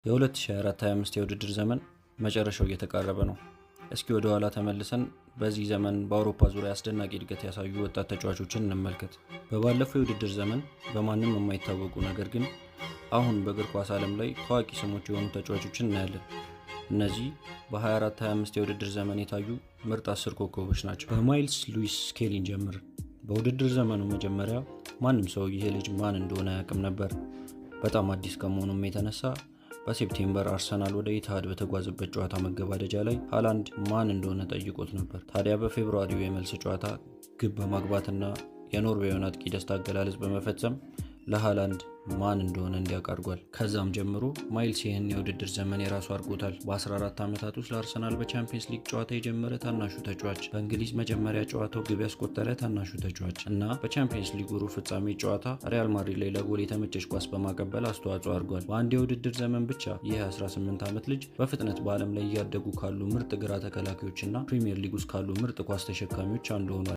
የ2024-25 የውድድር ዘመን መጨረሻው እየተቃረበ ነው። እስኪ ወደ ኋላ ተመልሰን በዚህ ዘመን በአውሮፓ ዙሪያ አስደናቂ እድገት ያሳዩ ወጣት ተጫዋቾችን እንመልከት። በባለፈው የውድድር ዘመን በማንም የማይታወቁ ነገር ግን አሁን በእግር ኳስ ዓለም ላይ ታዋቂ ስሞች የሆኑ ተጫዋቾችን እናያለን። እነዚህ በ24-25 የውድድር ዘመን የታዩ ምርጥ 10 ኮከቦች ናቸው። በማይልስ ሉዊስ ስኬሊን ጀምር። በውድድር ዘመኑ መጀመሪያ ማንም ሰው ይሄ ልጅ ማን እንደሆነ አያውቅም ነበር። በጣም አዲስ ከመሆኑም የተነሳ በሴፕቴምበር አርሰናል ወደ ኢትሃድ በተጓዘበት ጨዋታ መገባደጃ ላይ ሃላንድ ማን እንደሆነ ጠይቆት ነበር። ታዲያ በፌብሩዋሪው የመልስ ጨዋታ ግብ በማግባትና የኖርዌይን አጥቂ ደስታ አገላለጽ በመፈጸም ለሃላንድ ማን እንደሆነ እንዲያውቅ አድርጓል። ከዛም ጀምሮ ማይልስ ይህን የውድድር ዘመን የራሱ አድርጎታል። በ14 ዓመታት ውስጥ ለአርሰናል በቻምፒየንስ ሊግ ጨዋታ የጀመረ ታናሹ ተጫዋች፣ በእንግሊዝ መጀመሪያ ጨዋታው ግብ ያስቆጠረ ታናሹ ተጫዋች እና በቻምፒየንስ ሊግ ሩብ ፍጻሜ ጨዋታ ሪያል ማድሪድ ላይ ለጎል የተመቸች ኳስ በማቀበል አስተዋጽኦ አድርጓል። በአንድ የውድድር ዘመን ብቻ ይህ 18 ዓመት ልጅ በፍጥነት በዓለም ላይ እያደጉ ካሉ ምርጥ ግራ ተከላካዮችና ፕሪሚየር ሊግ ውስጥ ካሉ ምርጥ ኳስ ተሸካሚዎች አንዱ ሆኗል።